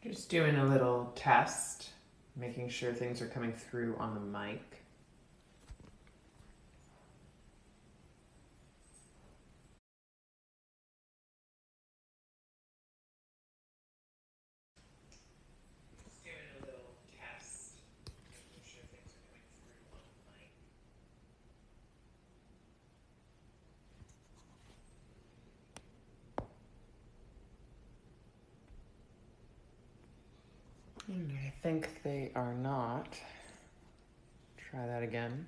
Just doing a little test, making sure things are coming through on the mic. And I think they are not. Try that again.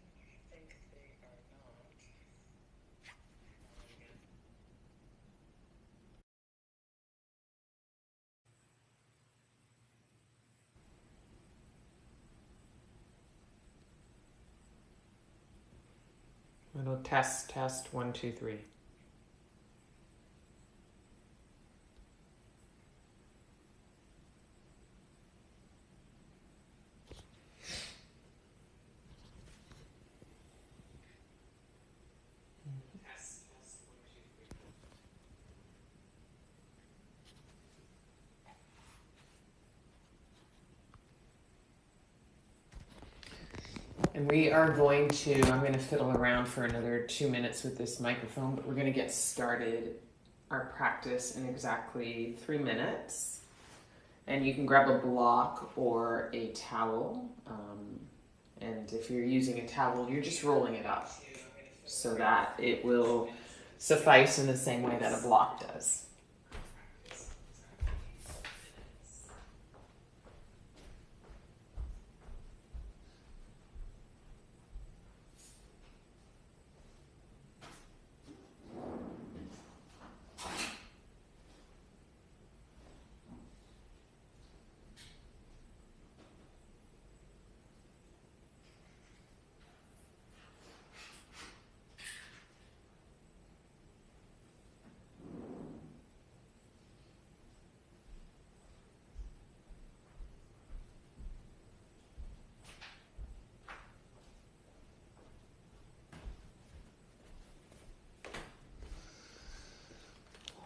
I think they are not. Little test, 1, 2, 3. And we are I'm going to fiddle around for another 2 minutes with this microphone, but we're going to get started our practice in exactly 3 minutes. And you can grab a block or a towel. And if you're using a towel, you're just rolling it up so that it will suffice in the same way that a block does.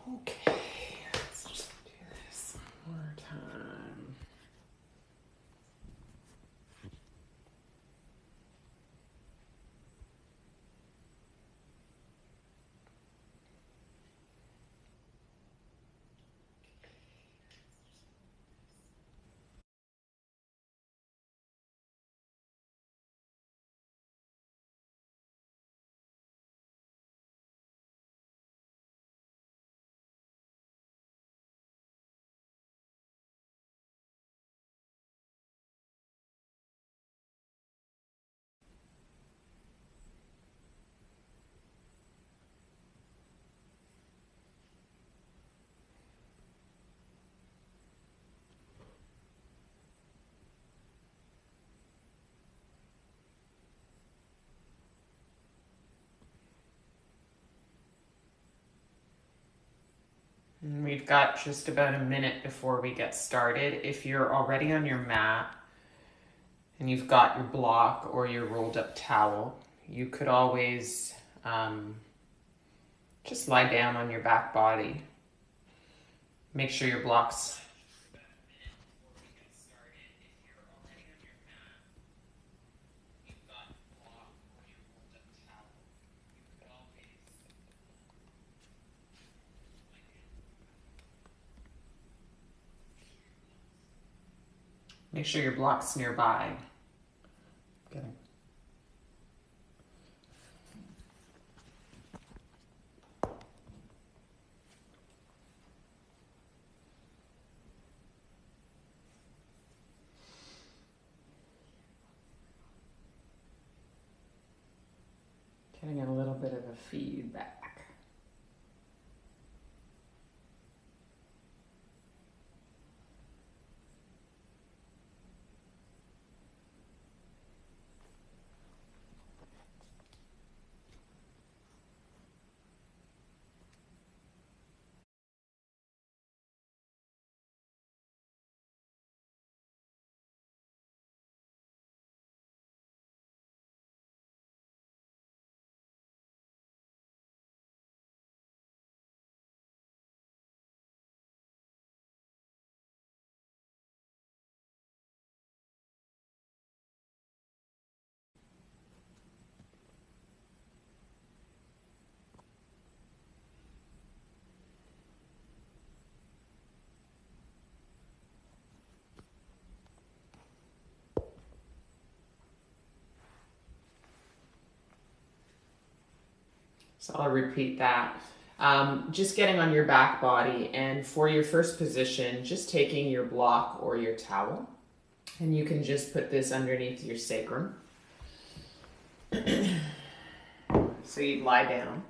Okay, let's just do this one more time. And we've got just about a minute before we get started. If you're already on your mat and you've got your block or your rolled up towel, you could always just lie down on your back body. Make sure your block's Make sure your block's nearby. feedback. So I'll repeat that. Just getting on your back body, and for your first position, just taking your block or your towel, and you can just put this underneath your sacrum. So you'd lie down.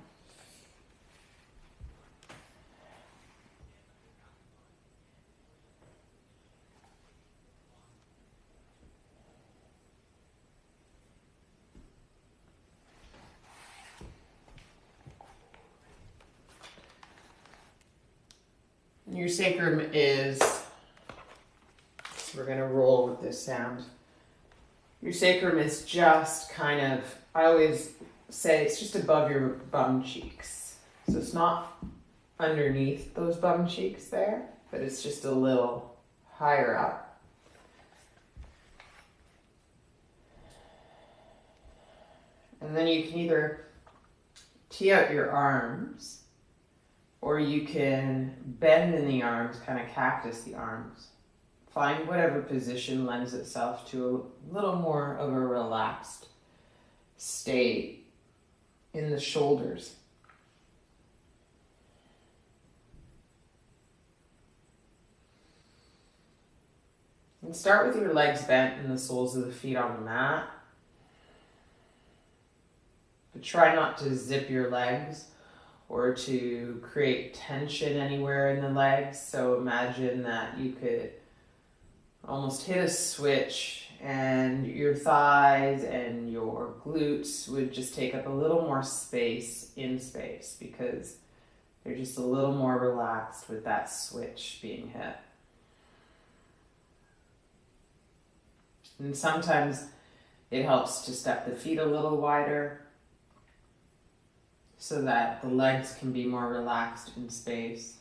Your sacrum is, so we're going to roll with this sound. Your sacrum is just kind of, I always say it's just above your bum cheeks. So it's not underneath those bum cheeks there, but it's just a little higher up. And then you can either tee out your arms, or you can bend in the arms, kind of cactus the arms. Find whatever position lends itself to a little more of a relaxed state in the shoulders. And start with your legs bent and the soles of the feet on the mat. But try not to zip your legs or to create tension anywhere in the legs. So imagine that you could almost hit a switch and your thighs and your glutes would just take up a little more space in space because they're just a little more relaxed with that switch being hit. And sometimes it helps to step the feet a little wider so that the legs can be more relaxed in space.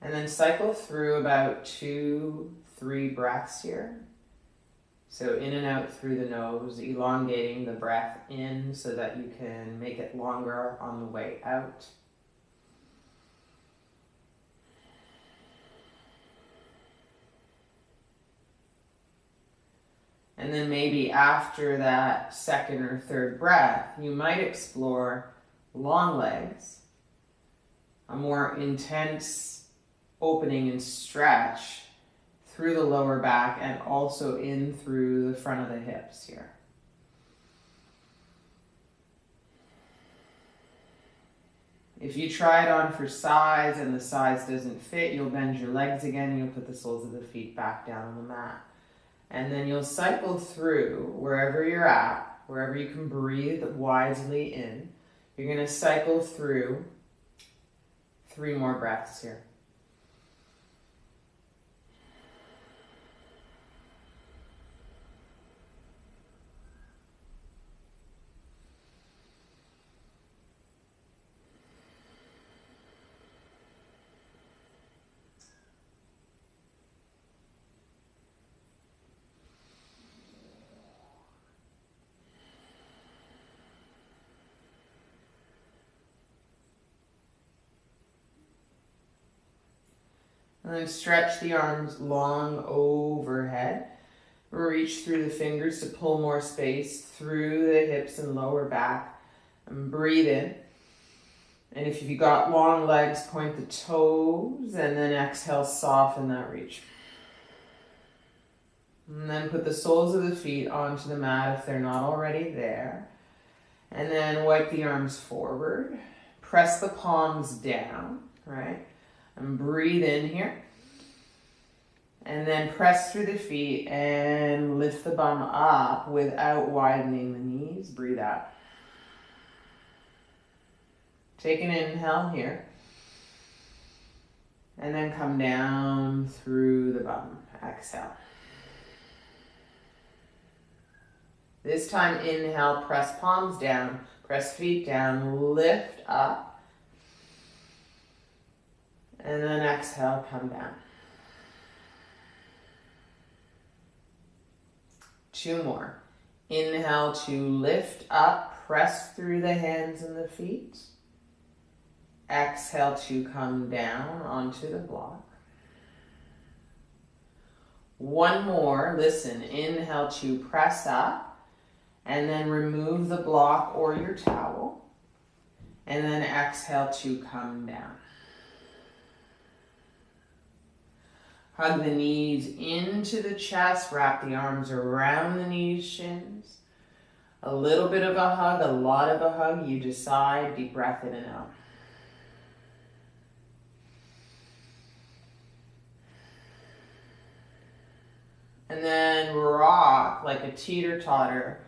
And then cycle through about 2-3 breaths here. So in and out through the nose, elongating the breath in so that you can make it longer on the way out. And then maybe after that second or third breath, you might explore long legs, a more intense opening and stretch through the lower back and also in through the front of the hips here. If you try it on for size and the size doesn't fit, you'll bend your legs again and you'll put the soles of the feet back down on the mat. And then you'll cycle through wherever you're at, wherever you can breathe wisely in. You're going to cycle through 3 more breaths here. And then stretch the arms long overhead. Reach through the fingers to pull more space through the hips and lower back. And breathe in. And if you've got long legs, point the toes, and then exhale, soften that reach. And then put the soles of the feet onto the mat if they're not already there. And then wipe the arms forward. Press the palms down, right? And breathe in here. And then press through the feet and lift the bum up without widening the knees. Breathe out. Take an inhale here. And then come down through the bum. Exhale. This time, inhale, press palms down, press feet down, lift up. And then exhale, come down. 2 more. Inhale to lift up, press through the hands and the feet. Exhale to come down onto the block. 1 more. Listen, inhale to press up. And then remove the block or your towel. And then exhale to come down. Hug the knees into the chest. Wrap the arms around the knees, shins. A little bit of a hug, a lot of a hug. You decide. Deep breath in and out. And then rock like a teeter-totter.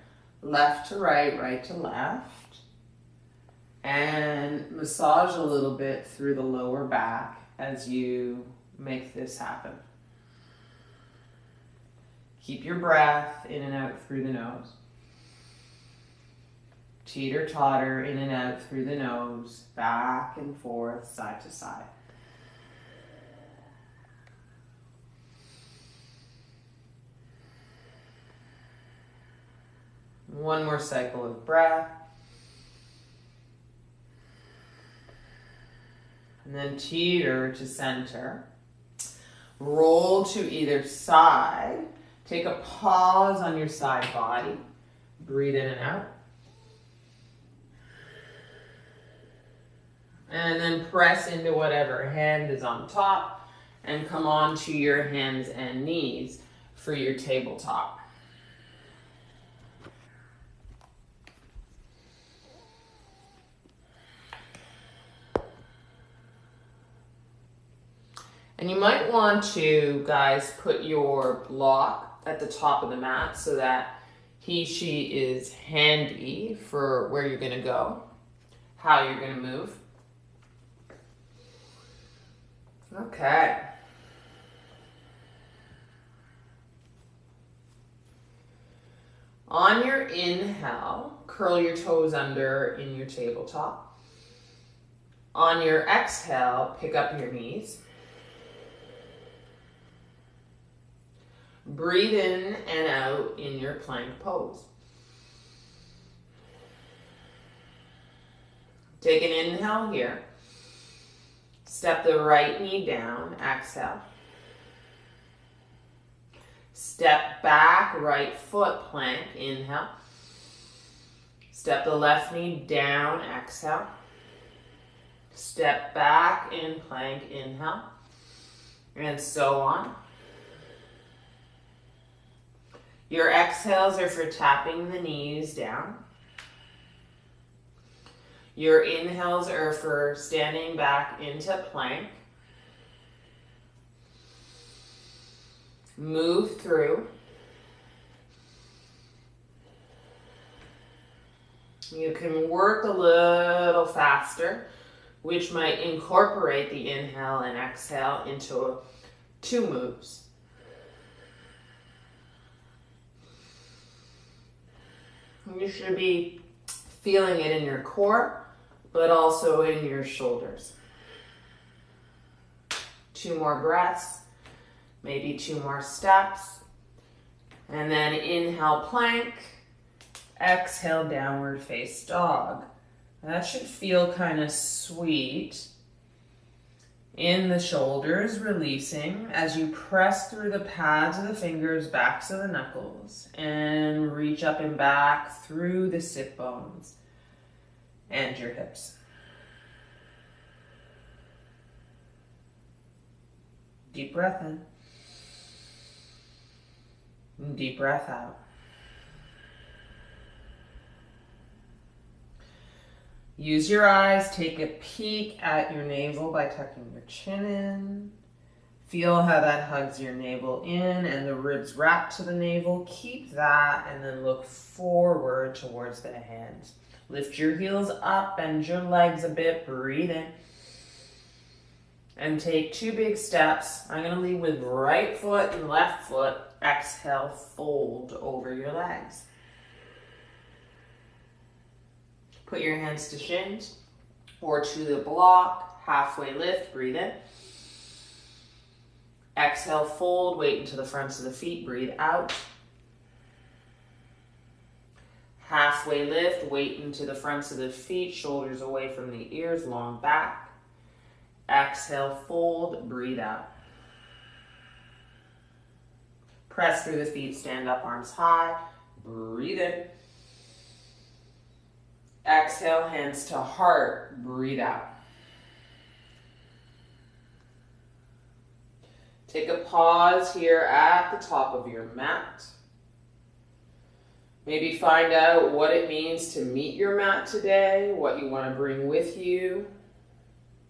Left to right, right to left. And massage a little bit through the lower back as you make this happen. Keep your breath in and out through the nose. Teeter-totter in and out through the nose, back and forth, side to side. One more cycle of breath. And then teeter to center. Roll to either side. Take a pause on your side body. Breathe in and out. And then press into whatever hand is on top and come on to your hands and knees for your tabletop. And you might want to, guys, put your block at the top of the mat so that he, she is handy for where you're going to go, how you're going to move. Okay. On your inhale, curl your toes under in your tabletop. On your exhale, pick up your knees. Breathe in and out in your plank pose. Take an inhale here. Step the right knee down, exhale. Step back, right foot plank, inhale. Step the left knee down, exhale. Step back in plank, inhale. And so on. Your exhales are for tapping the knees down. Your inhales are for standing back into plank. Move through. You can work a little faster, which might incorporate the inhale and exhale into 2 moves. You should be feeling it in your core, but also in your shoulders. 2 more breaths, maybe 2 more steps. And then inhale plank, exhale downward face dog. That should feel kind of sweet. In the shoulders, releasing as you press through the pads of the fingers, backs of the knuckles, and reach up and back through the sit bones and your hips. Deep breath in. Deep breath out. Use your eyes, take a peek at your navel by tucking your chin in. Feel how that hugs your navel in and the ribs wrap to the navel. Keep that and then look forward towards the hands. Lift your heels up, bend your legs a bit, breathe in. And take 2 big steps. I'm going to lead with right foot and left foot. Exhale, fold over your legs. Put your hands to shins or to the block. Halfway lift, breathe in. Exhale, fold, weight into the fronts of the feet, breathe out. Halfway lift, weight into the fronts of the feet, shoulders away from the ears, long back. Exhale, fold, breathe out. Press through the feet, stand up, arms high, breathe in. Exhale, hands to heart, breathe out. Take a pause here at the top of your mat. Maybe find out what it means to meet your mat today, what you want to bring with you,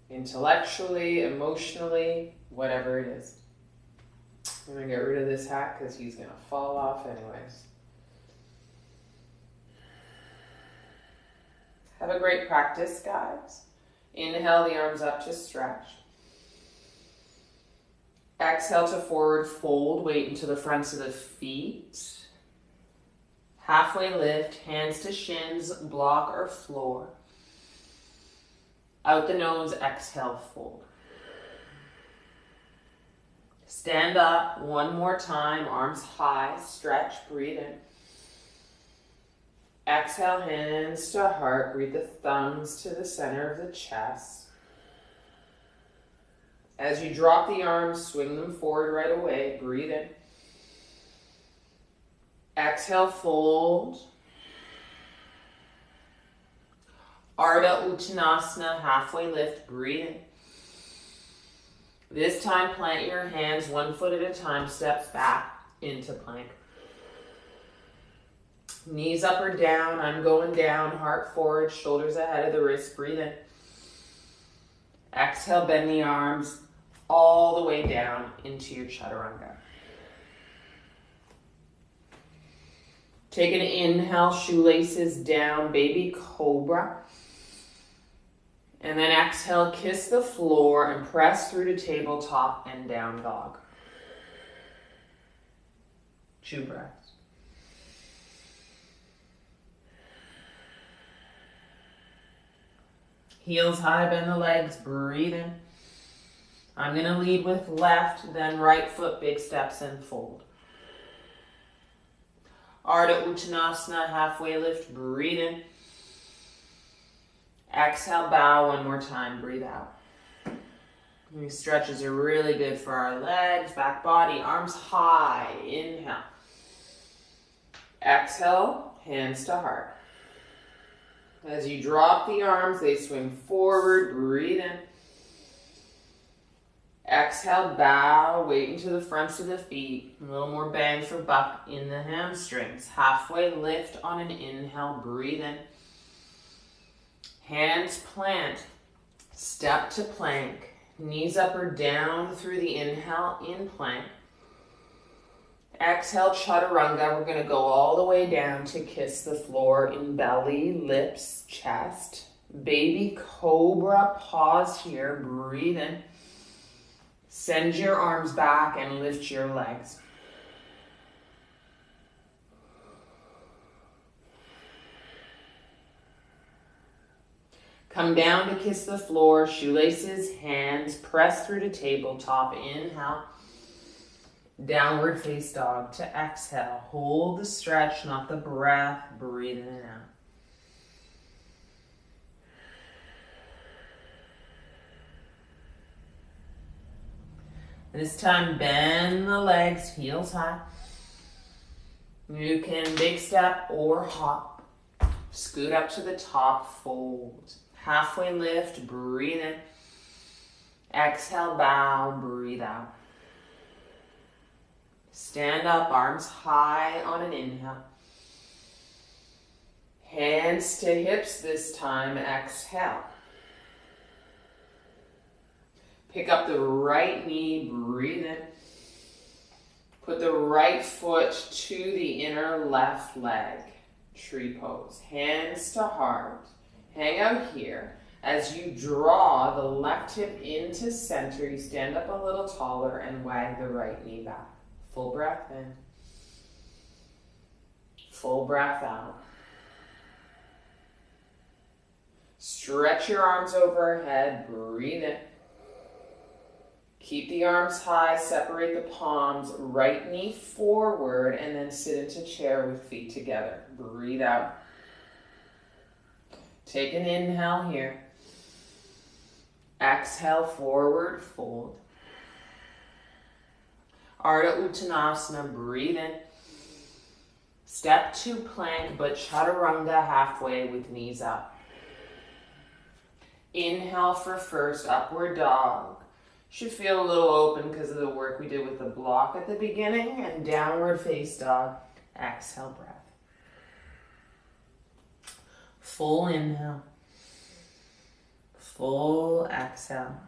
intellectually, emotionally, whatever it is. I'm going to get rid of this hat because he's going to fall off anyways. Have a great practice, guys. Inhale the arms up to stretch. Exhale to forward fold, weight into the fronts of the feet. Halfway lift, hands to shins, block or floor. Out the nose, exhale, fold. Stand up one more time, arms high, stretch, breathe in. Exhale, hands to heart, breathe the thumbs to the center of the chest. As you drop the arms, swing them forward right away, breathe in. Exhale, fold. Ardha Uttanasana, halfway lift, breathe in. This time, plant your hands 1 foot at a time, steps back into plank. Knees up or down, I'm going down, heart forward, shoulders ahead of the wrist, breathe in. Exhale, bend the arms all the way down into your chaturanga. Take an inhale, shoelaces down, baby cobra. And then exhale, kiss the floor and press through to tabletop and down dog. 2 breaths. Heels high, bend the legs, breathe in. I'm going to lead with left, then right foot, big steps and fold. Ardha Uttanasana, halfway lift, breathe in. Exhale, bow 1 more time, breathe out. These stretches are really good for our legs, back body, arms high, inhale. Exhale, hands to heart. As you drop the arms, they swing forward, breathe in. Exhale, bow, weight into the fronts of the feet. A little more bang for buck in the hamstrings. Halfway lift on an inhale, breathe in. Hands plant, step to plank. Knees up or down through the inhale, in plank. Exhale, chaturanga. We're going to go all the way down to kiss the floor in belly, lips, chest. Baby cobra, pause here, breathe in. Send your arms back and lift your legs. Come down to kiss the floor, shoelaces, hands, press through to tabletop, inhale. Downward face dog to exhale. Hold the stretch, not the breath, breathe in and out. This time, bend the legs, heels high. You can big step or hop. Scoot up to the top, fold. Halfway lift, breathe in. Exhale, bow, breathe out. Stand up, arms high on an inhale. Hands to hips this time, exhale. Pick up the right knee, breathe in. Put the right foot to the inner left leg, tree pose. Hands to heart, hang out here. As you draw the left hip into center, you stand up a little taller and wag the right knee back. Full breath in. Full breath out. Stretch your arms overhead, breathe in. Keep the arms high, separate the palms, right knee forward, and then sit into chair with feet together. Breathe out. Take an inhale here. Exhale, forward fold. Ardha Uttanasana, breathe in. Step to plank, but chaturanga halfway with knees up. Inhale for first, upward dog. Should feel a little open because of the work we did with the block at the beginning. And downward face dog. Exhale, breath. Full inhale. Full exhale.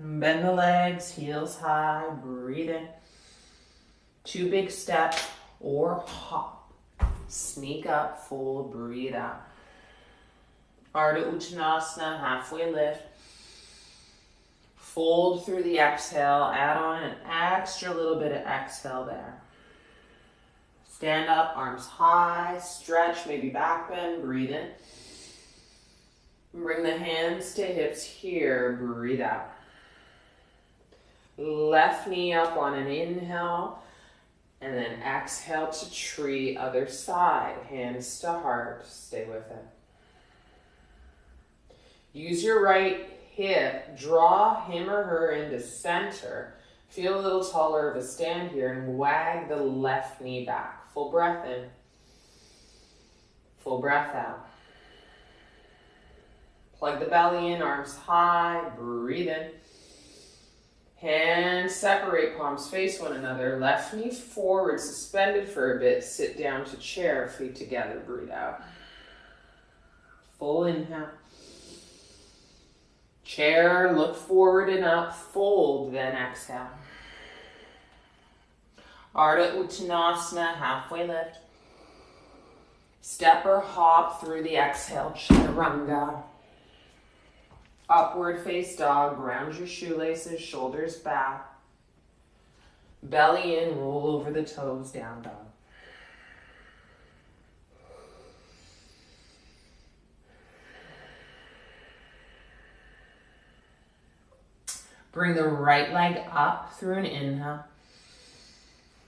Bend the legs, heels high, breathe in. 2 big steps or hop. Sneak up, fold, breathe out. Ardha Uttanasana, halfway lift. Fold through the exhale, add on an extra little bit of exhale there. Stand up, arms high, stretch, maybe back bend, breathe in. Bring the hands to hips here, breathe out. Left knee up on an inhale, and then exhale to tree, other side. Hands to heart, stay with it. Use your right hip, draw him or her into center. Feel a little taller of a stand here and wag the left knee back. Full breath in. Full breath out. Plug the belly in, arms high, breathe in. Hands separate, palms face one another. Left knee forward, suspended for a bit. Sit down to chair, feet together, breathe out. Full inhale. Chair, look forward and up, fold, then exhale. Ardha Uttanasana, halfway lift. Step or hop through the exhale, chaturanga. Upward face dog, ground your shoelaces, shoulders back. Belly in, roll over the toes, down dog. Bring the right leg up through an inhale.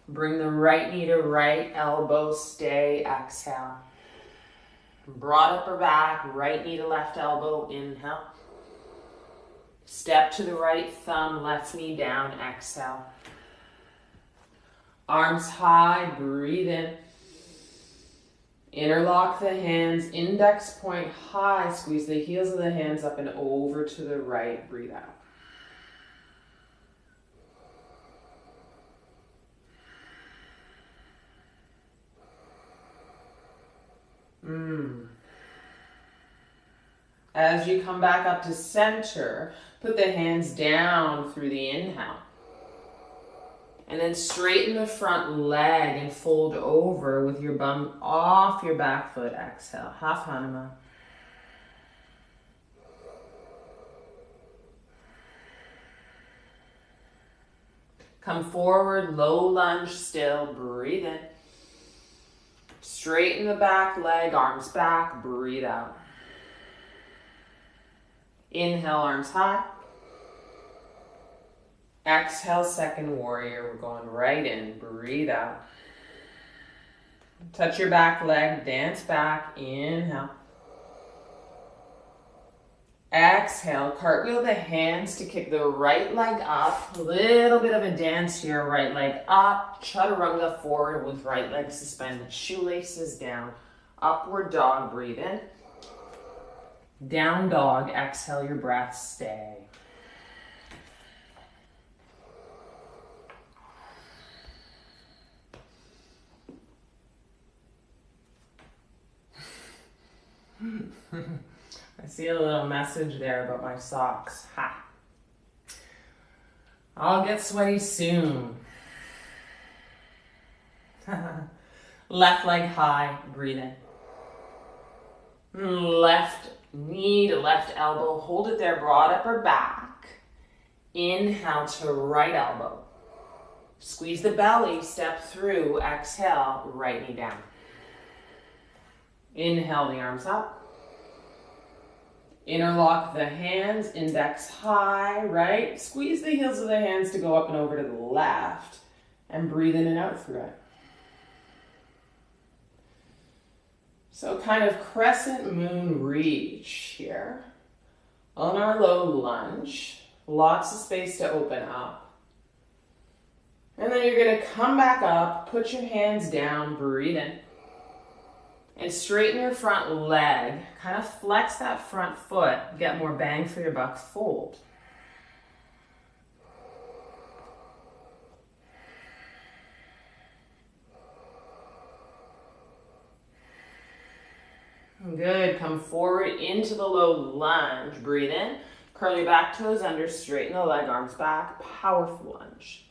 Bring the right knee to right elbow, stay, exhale. Broad upper back, right knee to left elbow, inhale. Step to the right thumb, left knee down, exhale. Arms high, breathe in. Interlock the hands, index point high, squeeze the heels of the hands up and over to the right, breathe out. As you come back up to center, put the hands down through the inhale. And then straighten the front leg and fold over with your bum off your back foot. Exhale, half Hanuman. Come forward, low lunge still, breathe in. Straighten the back leg, arms back, breathe out. Inhale, arms high. Exhale, second warrior. We're going right in, breathe out. Touch your back leg, dance back, inhale. Exhale, cartwheel the hands to kick the right leg up. A little bit of a dance here, right leg up. Chaturanga forward with right leg suspended. Shoelaces down. Upward dog, breathe in. Down dog, exhale your breath, stay. I see a little message there about my socks. Ha! I'll get sweaty soon. Left leg high, breathe in. Left knee to left elbow, hold it there, broad upper back. Inhale to right elbow. Squeeze the belly, step through, exhale, right knee down. Inhale the arms up. Interlock the hands, index high, right? Squeeze the heels of the hands to go up and over to the left. And breathe in and out through it. So kind of crescent moon reach here. On our low lunge. Lots of space to open up. And then you're going to come back up, put your hands down, breathe in. And straighten your front leg. Kind of flex that front foot. Get more bang for your buck. Fold. Good. Come forward into the low lunge. Breathe in. Curl your back toes under. Straighten the leg, arms back. Powerful lunge.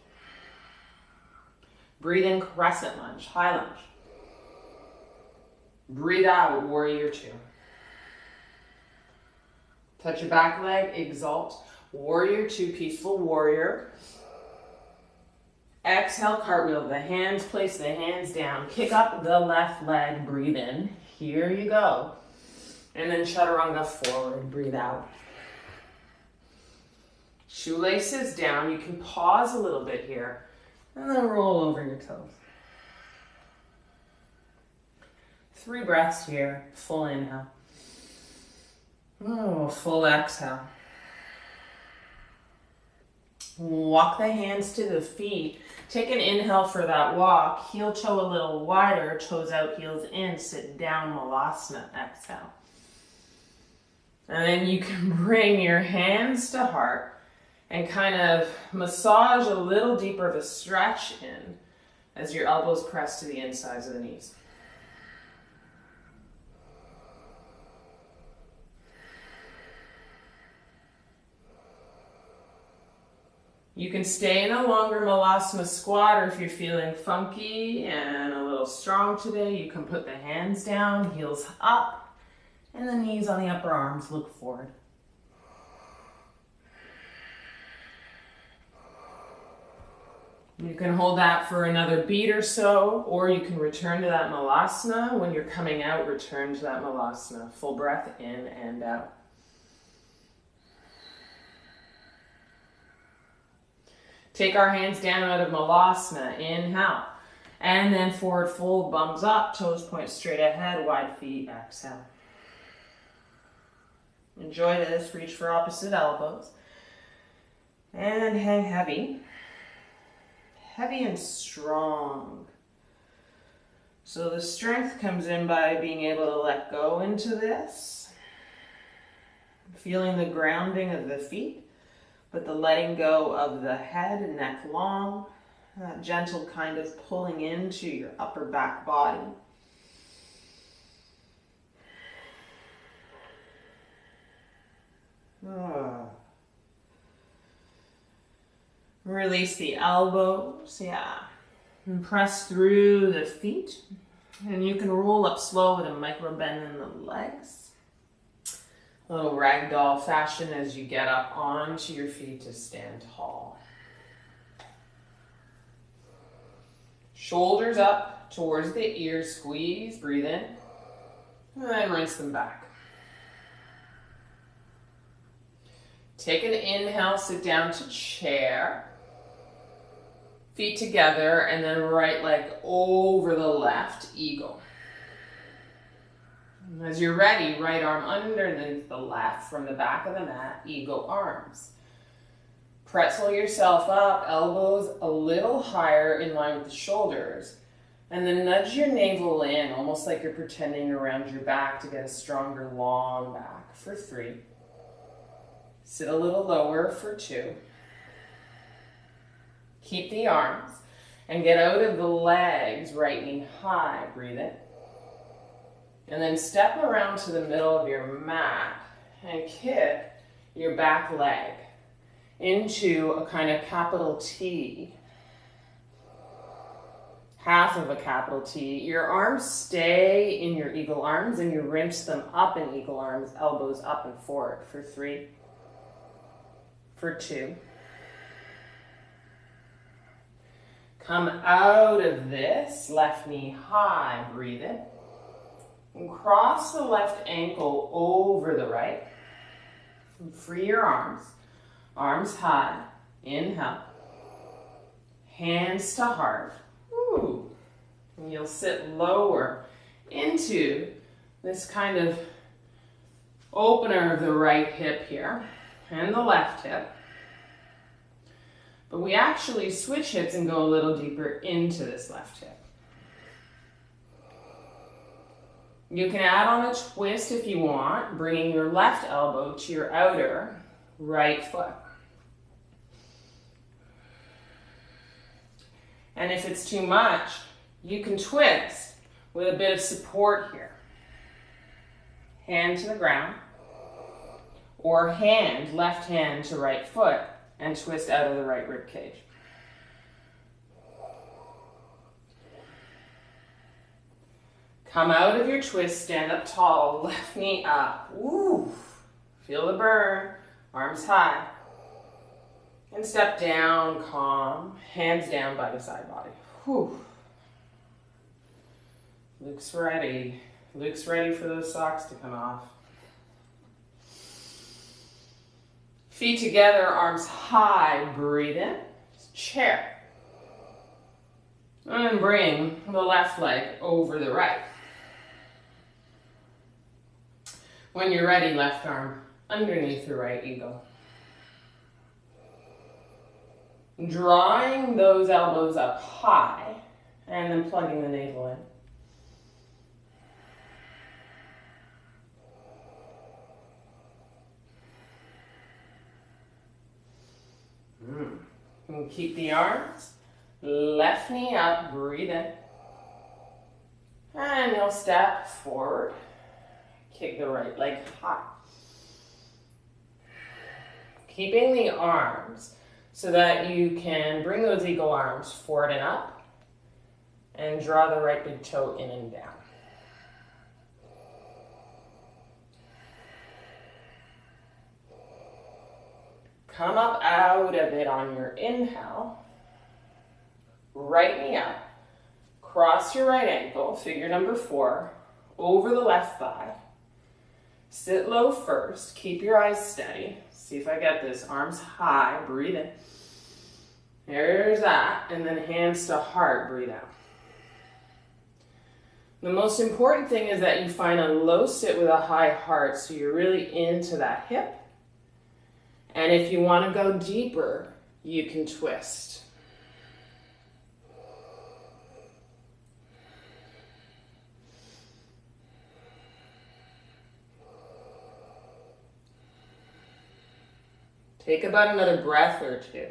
Breathe in, crescent lunge. High lunge. Breathe out, warrior two. Touch your back leg, exalt. Warrior two, peaceful warrior. Exhale, cartwheel the hands, place the hands down. Kick up the left leg, breathe in. Here you go. And then chaturanga forward, breathe out. Shoelaces down, you can pause a little bit here. And then roll over your toes. 3 breaths here, full inhale. Oh, full exhale. Walk the hands to the feet. Take an inhale for that walk. Heel toe a little wider, toes out, heels in. Sit down, Malasana, exhale. And then you can bring your hands to heart and kind of massage a little deeper of a stretch in as your elbows press to the insides of the knees. You can stay in a longer Malasana squat, or if you're feeling funky and a little strong today, you can put the hands down, heels up, and the knees on the upper arms, look forward. You can hold that for another beat or so, or you can return to that Malasana. When you're coming out, return to that Malasana. Full breath in and out. Take our hands down out of Malasana, inhale. And then forward fold, bums up, toes point straight ahead, wide feet, exhale. Enjoy this, reach for opposite elbows. And hang heavy. Heavy and strong. So the strength comes in by being able to let go into this. Feeling the grounding of the feet. But the letting go of the head and neck long, that gentle kind of pulling into your upper back body. Release the elbows, and press through the feet. And you can roll up slow with a micro bend in the legs. A little ragdoll fashion as you get up onto your feet to stand tall. Shoulders up towards the ears, squeeze, breathe in, and then rinse them back. Take an inhale, sit down to chair. Feet together, and then right leg over the left, eagle. As you're ready, right arm underneath the left from the back of the mat, eagle arms. Pretzel yourself up, elbows a little higher in line with the shoulders. And then nudge your navel in, almost like you're pretending to round your back to get a stronger long back for 3. Sit a little lower for 2. Keep the arms and get out of the legs, right knee high, breathe in. And then step around to the middle of your mat and kick your back leg into a kind of capital T. Half of a capital T. Your arms stay in your eagle arms and you rinse them up in eagle arms, elbows up and forward for 3, for 2. Come out of this, left knee high, breathe in. And cross the left ankle over the right. And free your arms. Arms high, inhale. Hands to heart. Ooh. And you'll sit lower into this kind of opener of the right hip here and the left hip. But we actually switch hips and go a little deeper into this left hip. You can add on a twist if you want, bringing your left elbow to your outer right foot. And if it's too much, you can twist with a bit of support here. Hand to the ground, or hand, left hand to right foot, and twist out of the right rib cage. Come out of your twist, stand up tall, left knee up. Ooh, feel the burn, arms high. And step down, calm, hands down by the side body. Whew. Luke's ready. Luke's ready for those socks to come off. Feet together, arms high, breathe in, chair. And bring the left leg over the right. When you're ready, left arm underneath the right eagle. Drawing those elbows up high and then plugging the navel in. And keep the arms, left knee up, breathe in. And you'll step forward, kick the right leg high. Keeping the arms so that you can bring those eagle arms forward and up and draw the right big toe in and down. Come up out of it on your inhale. Right knee up. Cross your right ankle, figure number 4, over the left thigh. Sit low first. Keep your eyes steady. See if I get this. Arms high. Breathe in. There's that. And then hands to heart. Breathe out. The most important thing is that you find a low sit with a high heart, so you're really into that hip. And if you want to go deeper, you can twist. Take about another breath or 2.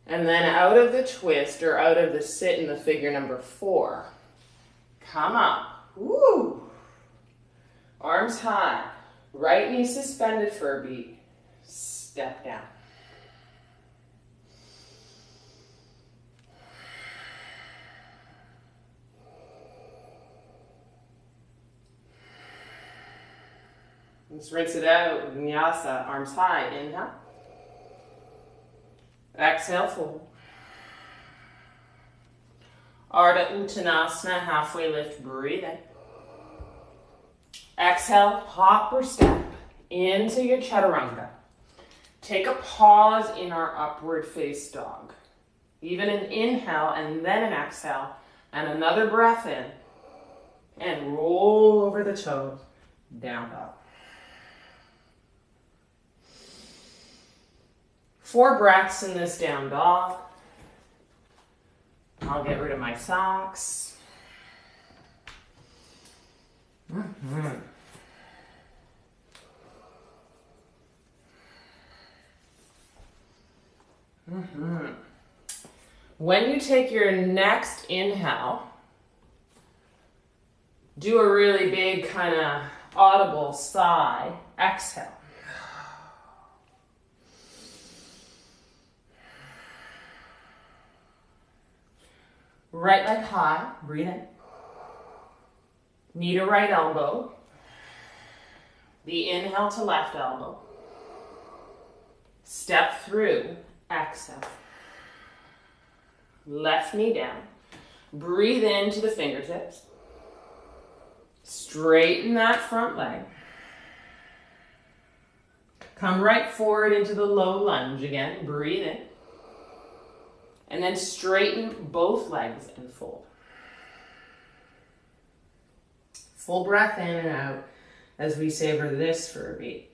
And then out of the twist or out of the sit in the figure number 4, come up. Woo! Arms high. Right knee suspended for a beat. Step down. Let's rinse it out. Vinyasa, arms high. Inhale. Exhale, fold. Ardha Uttanasana, halfway lift, breathe in. Exhale, hop or step into your chaturanga. Take a pause in our upward face dog. Even an inhale and then an exhale and another breath in. And roll over the toes, down dog. 4 breaths in this down dog. I'll get rid of my socks. When you take your next inhale, Do a really big kind of audible sigh. Exhale. Right leg high, breathe in. Knee to right elbow. The inhale to left elbow. Step through, exhale. Left knee down. Breathe into the fingertips. Straighten that front leg. Come right forward into the low lunge again. Breathe in. And then straighten both legs and fold. Full breath in and out as we savor this for a beat.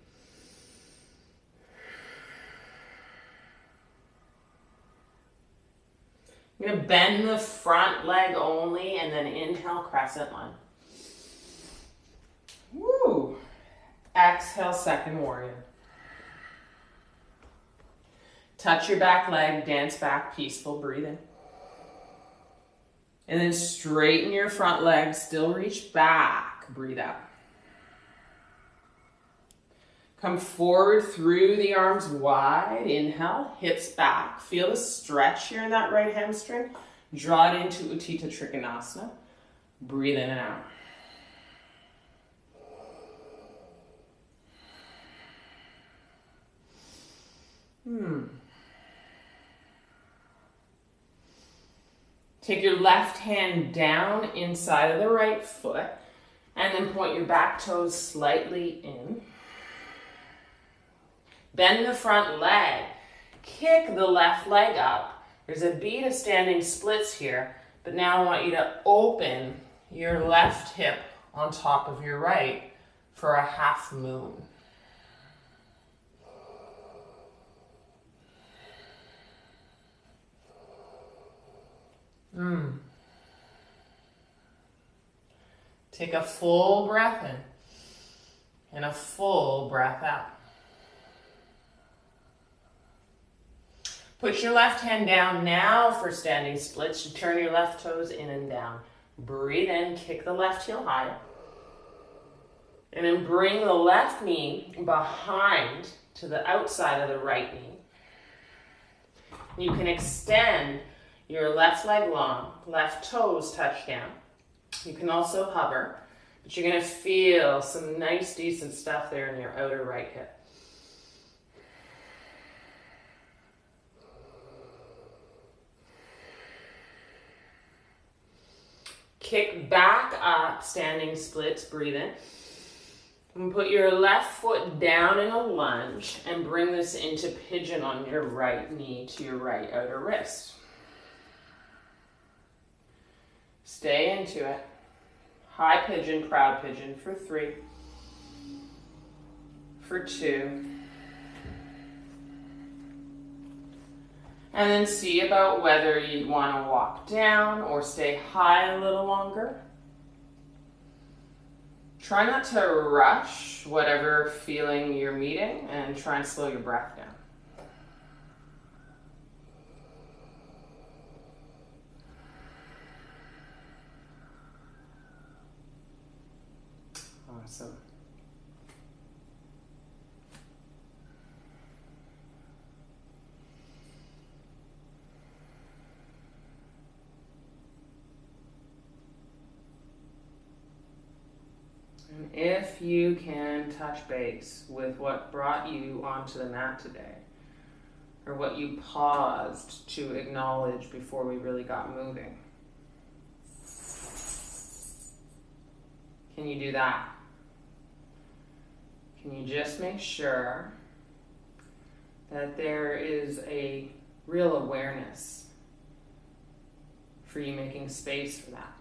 I'm going to bend the front leg only and then inhale, crescent lunge. Woo! Exhale, second warrior. Touch your back leg, dance back, peaceful, breathe in. And then straighten your front leg, still reach back, breathe out. Come forward through the arms wide, inhale, hips back. Feel the stretch here in that right hamstring. Draw it into Utthita Trikonasana. Breathe in and out. Take your left hand down inside of the right foot and then point your back toes slightly in. Bend the front leg. Kick the left leg up. There's a beat of standing splits here, but now I want you to open your left hip on top of your right for a half moon. Take a full breath in and a full breath out. Put your left hand down now for standing splits. You turn your left toes in and down. Breathe in, kick the left heel higher. And then bring the left knee behind to the outside of the right knee. You can extend your left leg long, left toes touch down. You can also hover, but you're going to feel some nice, decent stuff there in your outer right hip. Kick back up, standing splits, breathe in. And put your left foot down in a lunge and bring this into pigeon on your right knee to your right outer wrist. Stay into it. High pigeon, proud pigeon for 3, for 2. And then see about whether you want to walk down or stay high a little longer. Try not to rush whatever feeling you're meeting and try and slow your breath down. Awesome. And if you can touch base with what brought you onto the mat today, or what you paused to acknowledge before we really got moving, can you do that? Can you just make sure that there is a real awareness for you making space for that?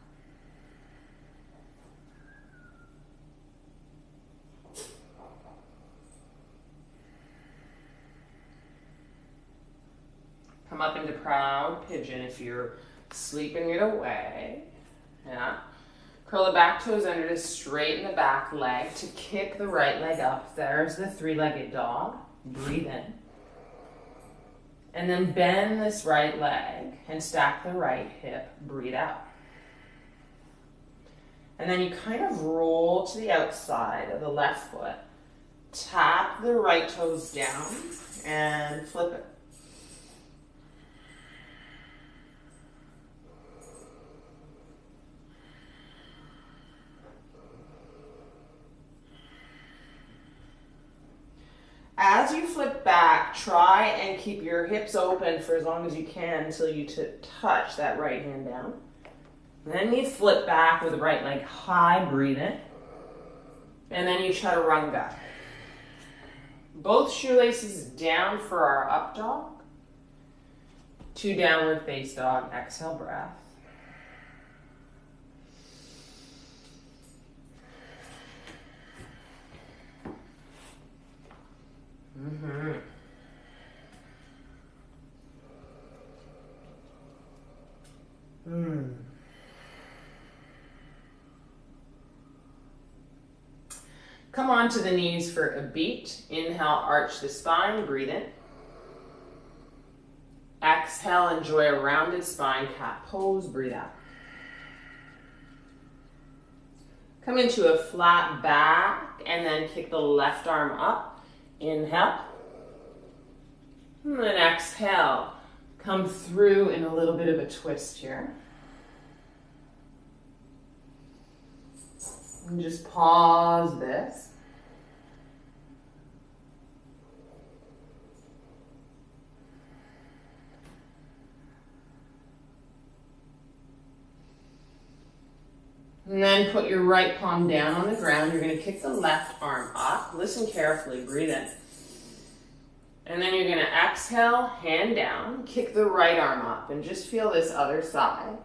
Come up into proud pigeon if you're sleeping it away. Yeah. Curl the back toes under to straighten the back leg to kick the right leg up. There's the 3-legged dog. Breathe in. And then bend this right leg and stack the right hip. Breathe out. And then you kind of roll to the outside of the left foot. Tap the right toes down and flip it. As you flip back, try and keep your hips open for as long as you can until you touch that right hand down. Then you flip back with the right leg high, breathe in. And then you chaturanga. Both shoelaces down for our up dog. 2 downward face dog, exhale breath. Come on to the knees for a beat. Inhale, arch the spine, breathe in. Exhale, enjoy a rounded spine, cat pose, breathe out. Come into a flat back and then kick the left arm up. Inhale. And then exhale. Come through in a little bit of a twist here. And just pause this. And then put your right palm down on the ground. You're going to kick the left arm up. Listen carefully. Breathe in. And then you're going to exhale, hand down, kick the right arm up, and just feel this other side,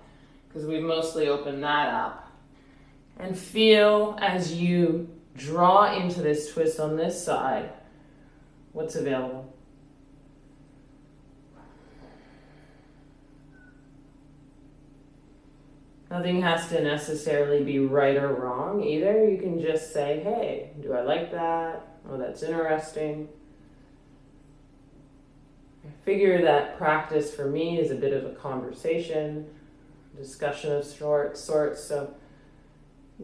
because we've mostly opened that up. And feel as you draw into this twist on this side, what's available. Nothing has to necessarily be right or wrong either. You can just say, hey, do I like that? Oh, that's interesting. I figure that practice for me is a bit of a conversation, discussion of sorts. So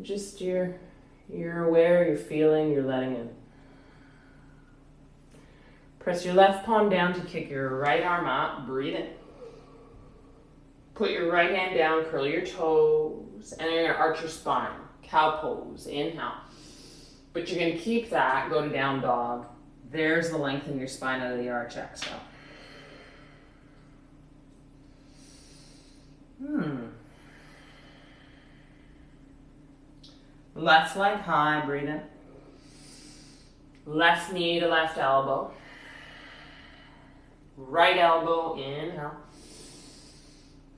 just you're aware, you're feeling, you're letting in. Press your left palm down to kick your right arm up. Breathe in. Put your right hand down, curl your toes, and you're going to arch your spine. Cow pose. Inhale. But you're going to keep that, go to down dog. There's the length in your spine out of the arch. Exhale. Left leg high, breathe in. Left knee to left elbow. Right elbow, inhale.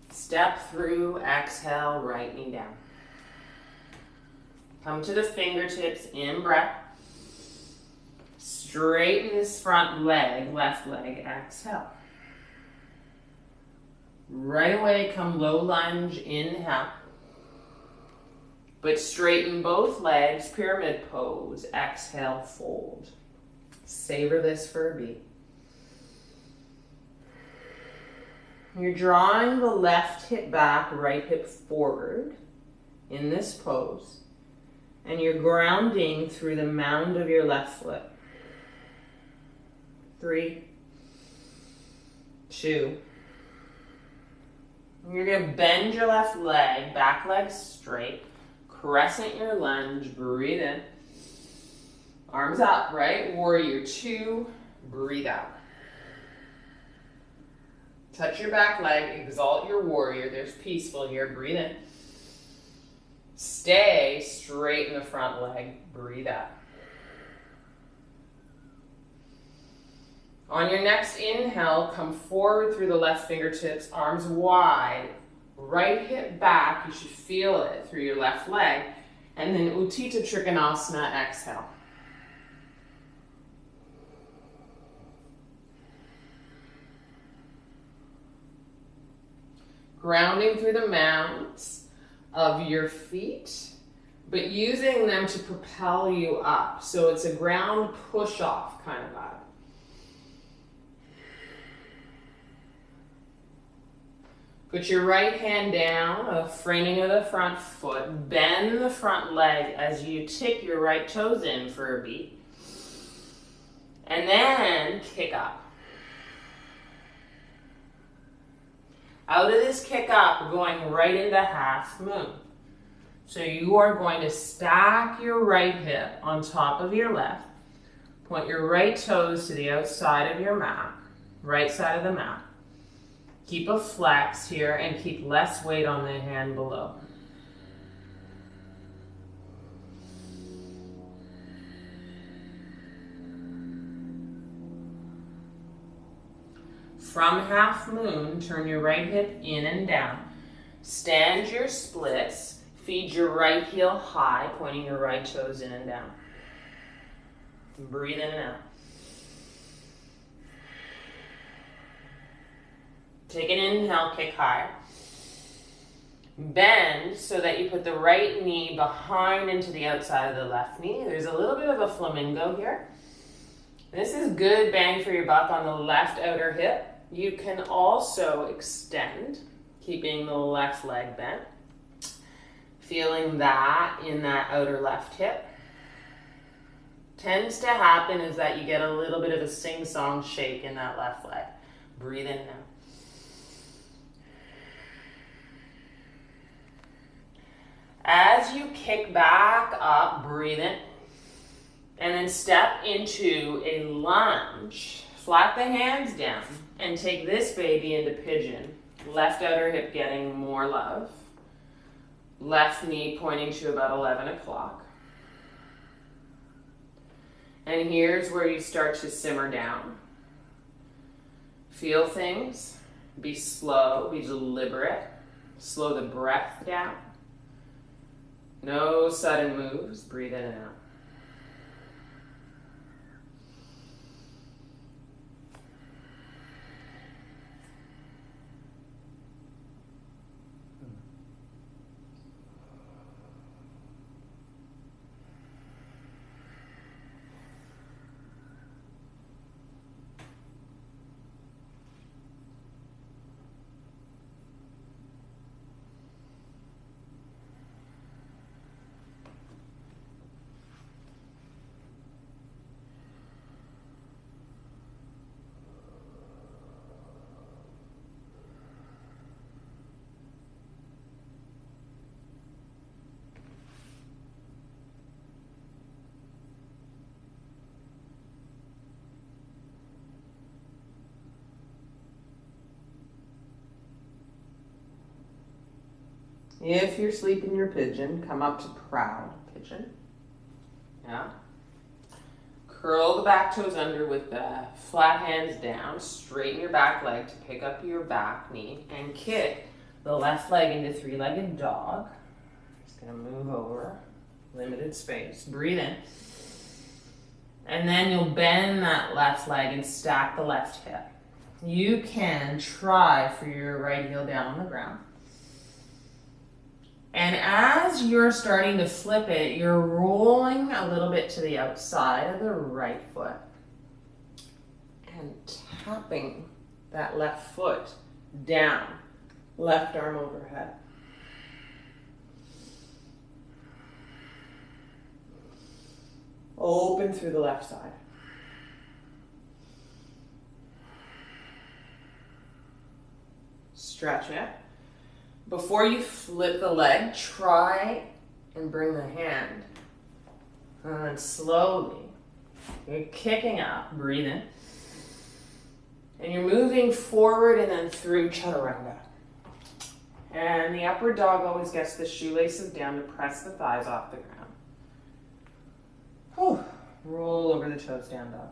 Step through, exhale, right knee down. Come to the fingertips, in breath. Straighten this front leg, left leg, exhale. Right away, come low lunge, inhale. But straighten both legs, pyramid pose, exhale, fold. Savor this for a beat. You're drawing the left hip back, right hip forward in this pose. And you're grounding through the mound of your left foot. 3, 2. You're going to bend your left leg, back leg straight. Crescent your lunge, breathe in. Arms up, right? Warrior 2, breathe out. Touch your back leg, exalt your warrior. There's peaceful here, breathe in. Stay straight in the front leg, breathe out. On your next inhale, come forward through the left fingertips, arms wide. Right hip back, you should feel it through your left leg. And then Utthita Trikonasana, exhale. Grounding through the mounds of your feet, but using them to propel you up. So it's a ground push-off kind of vibe. Put your right hand down, a framing of the front foot. Bend the front leg as you tick your right toes in for a beat. And then kick up. Out of this kick up, we're going right into half moon. So you are going to stack your right hip on top of your left. Point your right toes to the outside of your mat, right side of the mat. Keep a flex here and keep less weight on the hand below. From half moon, turn your right hip in and down. Stand your splits. Feed your right heel high, pointing your right toes in and down. Breathe in and out. Take an inhale, kick higher. Bend so that you put the right knee behind into the outside of the left knee. There's a little bit of a flamingo here. This is good bang for your buck on the left outer hip. You can also extend, keeping the left leg bent. Feeling that in that outer left hip. Tends to happen is that you get a little bit of a sing-song shake in that left leg. Breathe in now. As you kick back up, breathe in. And then step into a lunge. Flat the hands down and take this baby into pigeon. Left outer hip getting more love. Left knee pointing to about 11 o'clock. And here's where you start to simmer down. Feel things. Be slow, be deliberate. Slow the breath down. No sudden moves. Breathe in and out. If you're sleeping your pigeon, come up to proud pigeon. Yeah. Curl the back toes under with the flat hands down. Straighten your back leg to pick up your back knee and kick the left leg into three-legged dog. Just gonna move over, limited space. Breathe in. And then you'll bend that left leg and stack the left hip. You can try for your right heel down on the ground. And as you're starting to flip it, you're rolling a little bit to the outside of the right foot and tapping that left foot down, left arm overhead. Open through the left side. Stretch it. Before you flip the leg, try and bring the hand. And then slowly, you're kicking up, breathe in. And you're moving forward and then through chaturanga. And the upward dog always gets the shoelaces down to press the thighs off the ground. Whew. Roll over the toes, down dog.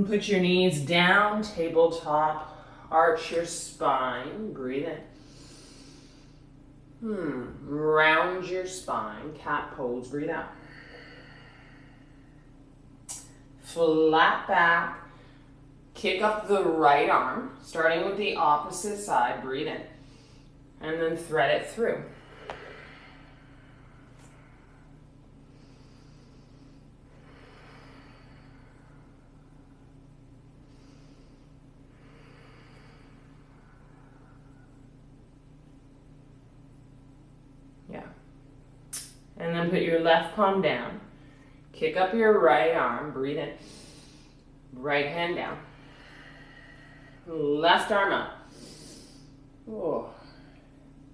Put your knees down, tabletop, arch your spine, breathe in. Round your spine, cat pose, breathe out. Flat back, kick up the right arm, starting with the opposite side, breathe in. And then thread it through. then put your left palm down. Kick up your right arm, breathe in. Right hand down. Left arm up. Oh.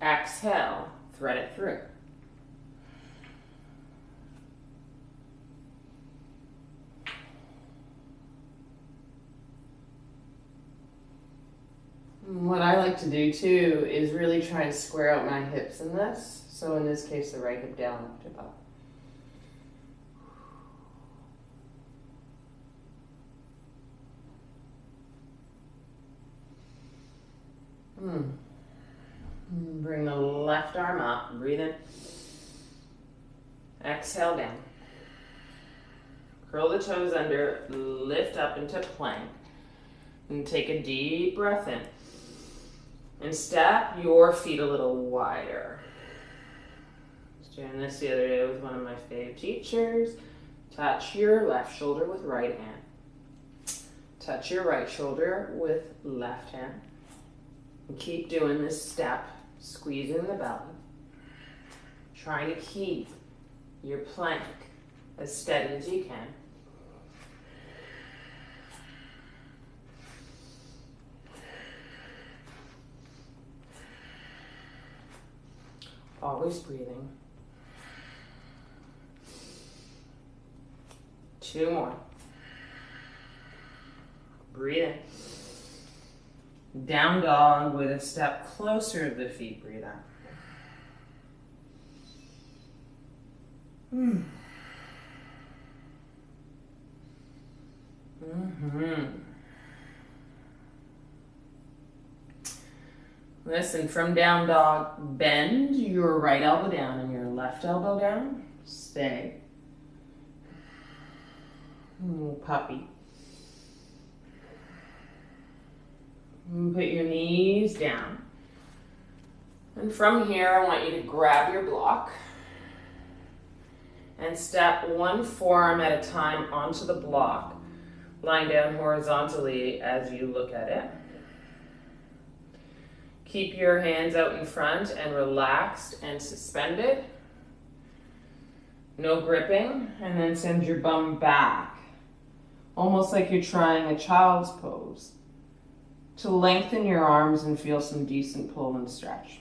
Exhale, thread it through. What I like to do too is really try and square out my hips in this. So in this case, the right hip down, left hip up. Bring the left arm up, breathe in. Exhale down. Curl the toes under, lift up into plank. And take a deep breath in. And step your feet a little wider. I was doing this the other day with one of my fave teachers. Touch your left shoulder with right hand. Touch your right shoulder with left hand. And keep doing this step, squeezing the belly. Trying to keep your plank as steady as you can. Always breathing. 2 more. Breathe in. Down dog with a step closer to the feet. Breathe out. Listen, from down dog, bend your right elbow down and your left elbow down. Stay. Puppy. Put your knees down. And from here, I want you to grab your block and step one forearm at a time onto the block. Lying down horizontally as you look at it. Keep your hands out in front and relaxed and suspended. No gripping, and then send your bum back. Almost like you're trying a child's pose. To lengthen your arms and feel some decent pull and stretch.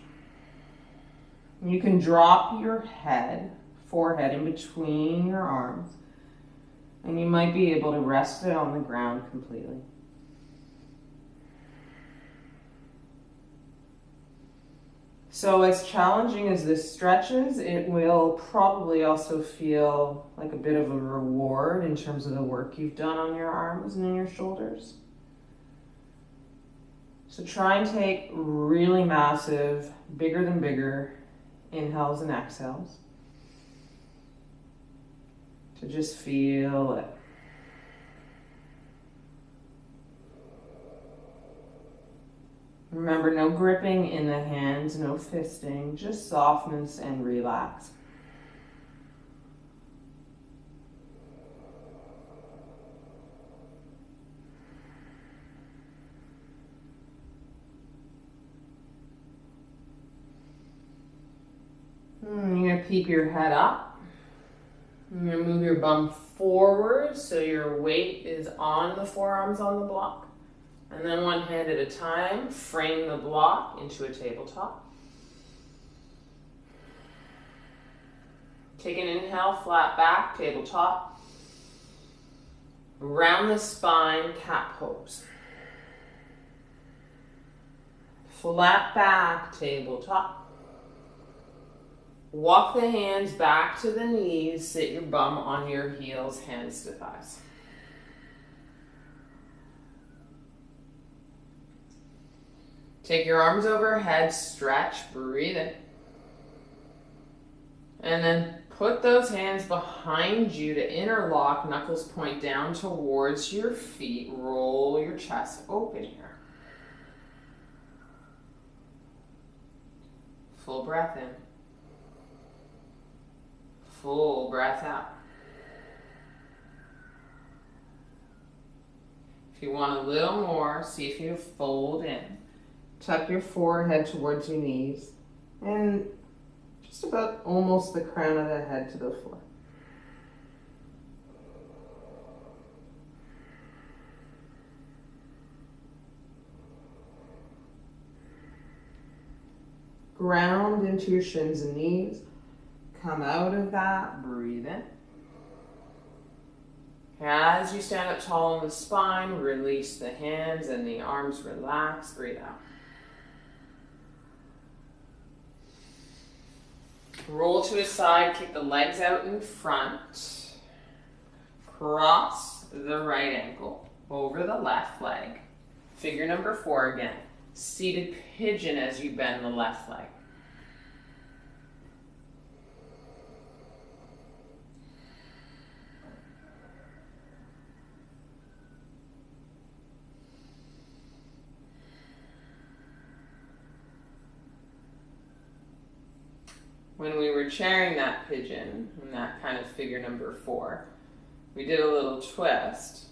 You can drop your head, forehead in between your arms, and you might be able to rest it on the ground completely. So as challenging as this stretches, it will probably also feel like a bit of a reward in terms of the work you've done on your arms and in your shoulders. So try and take really massive, bigger than bigger inhales and exhales to just feel it. Remember, no gripping in the hands, no fisting, just softness and relax. You're going to peep your head up. You're going to move your bum forward so your weight is on the forearms on the block. And then one hand at a time, frame the block into a tabletop. Take an inhale, flat back, tabletop. Round the spine, cat pose. Flat back, tabletop. Walk the hands back to the knees, sit your bum on your heels, hands to thighs. Take your arms overhead, stretch, breathe in. And then put those hands behind you to interlock, knuckles point down towards your feet. Roll your chest open here. Full breath in. Full breath out. If you want a little more, see if you fold in. Tuck your forehead towards your knees and just about almost the crown of the head to the floor. Ground into your shins and knees. Come out of that, breathe in. As you stand up tall on the spine, release the hands and the arms, relax, breathe out. Roll to a side, kick the legs out in front. Cross the right ankle over the left leg. Figure number 4 again. Seated pigeon as you bend the left leg. When we were chairing that pigeon, in that kind of figure number 4, we did a little twist.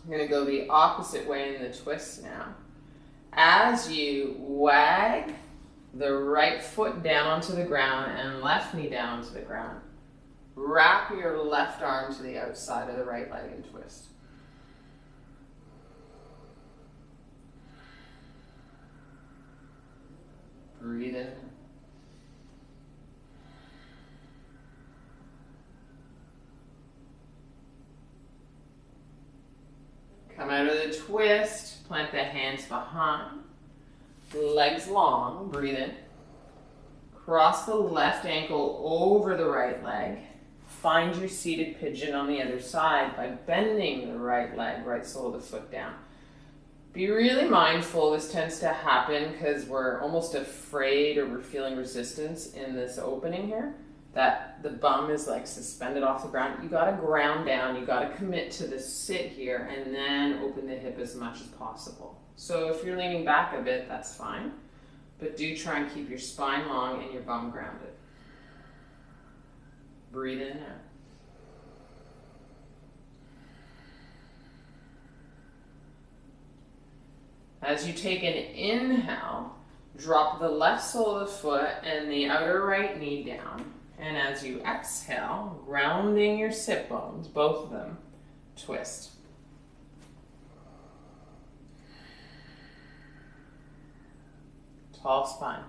I'm going to go the opposite way in the twist now. As you wag the right foot down onto the ground and left knee down onto the ground, wrap your left arm to the outside of the right leg and twist. Breathe in. Come out of the twist, plant the hands behind, legs long, breathe in. Cross the left ankle over the right leg. Find your seated pigeon on the other side by bending the right leg, right sole of the foot down. Be really mindful, this tends to happen because we're almost afraid or we're feeling resistance in this opening here, that the bum is like suspended off the ground. You gotta ground down, you gotta commit to the sit here and then open the hip as much as possible. So if you're leaning back a bit, that's fine, but do try and keep your spine long and your bum grounded. Breathe in and out. As you take an inhale, drop the left sole of the foot and the outer right knee down. And as you exhale, grounding your sit bones, both of them, twist. Tall spine.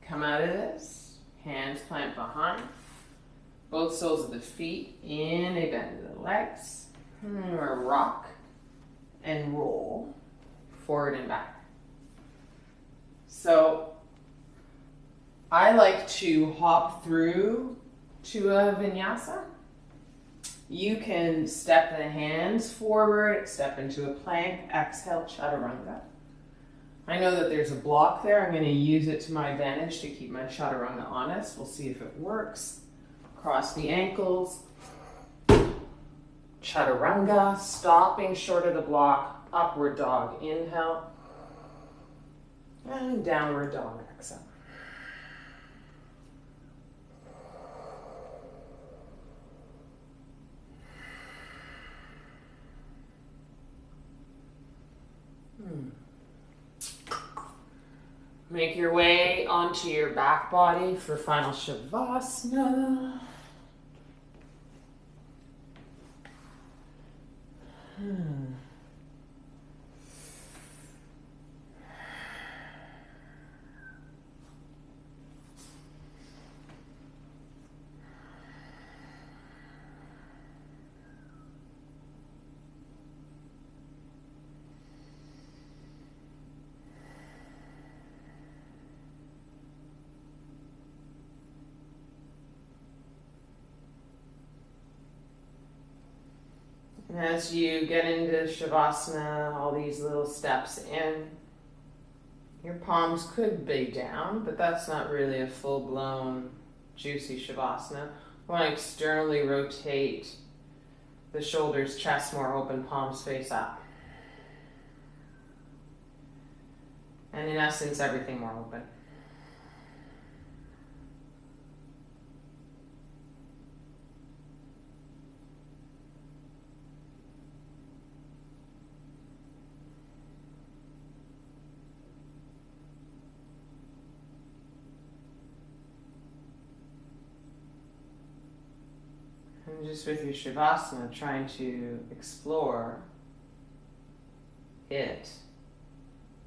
Come out of this, hands plant behind, both soles of the feet in a bend of the legs, or rock and roll forward and back. So I like to hop through to a vinyasa. You can step the hands forward, step into a plank, exhale, chaturanga. I know that there's a block there. I'm going to use it to my advantage to keep my chaturanga honest. We'll see if it works. Cross the ankles. Chaturanga, stopping short of the block. Upward dog, inhale. And downward dog, exhale. Make your way onto your back body for final Shavasana. And as you get into Shavasana, all these little steps in, your palms could be down, but that's not really a full-blown, juicy Shavasana. You want to externally rotate the shoulders, chest more open, palms face up. And in essence, everything more open. And just with your Shavasana, trying to explore it,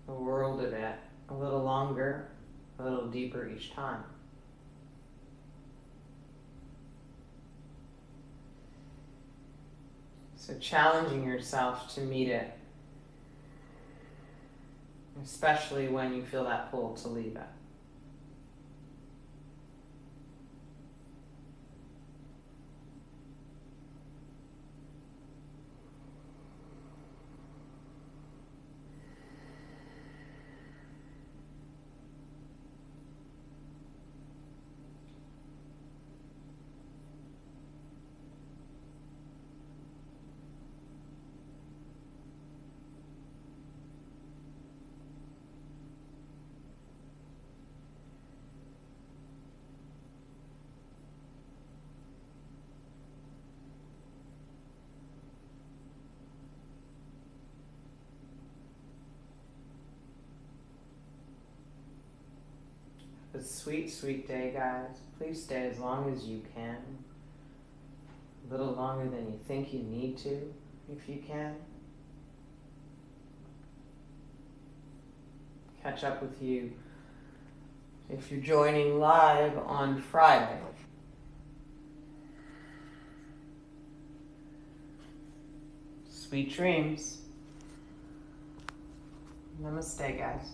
the world of it, a little longer, a little deeper each time. So challenging yourself to meet it, especially when you feel that pull to leave it. A sweet, sweet day, guys. Please stay as long as you can. A little longer than you think you need to, if you can. Catch up with you if you're joining live on Friday. Sweet dreams. Namaste, guys.